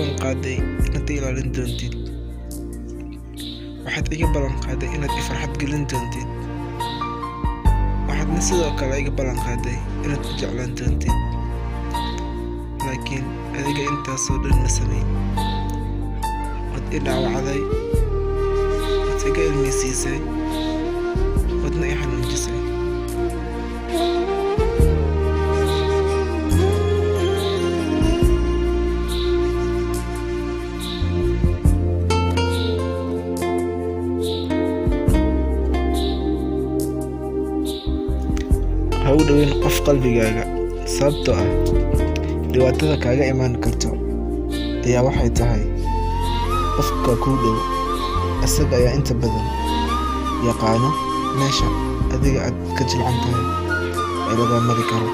ballan qaaday inaad i ilaalin doontid. Waxaad iga ballan qaaday inaad i farxad gelin doontid. Waxaadna sidoo kale iga ballan qaaday inaad i jeclaan doontid. Laakiin adiga intaasoo dhan ma samayn. Waad i dhaawacday, waad iga ilmeysiisay, waadna i xanuunjisay. Ha u dhoweyn qof qalbigaaga, sababtoo ah dhibaatada kaaga imaan karto ayaa waxay tahay qofka kuu dhow isaga ayaa inta badan yaqaano meesha adiga aad ka jilcan tahay ee laga mari karo.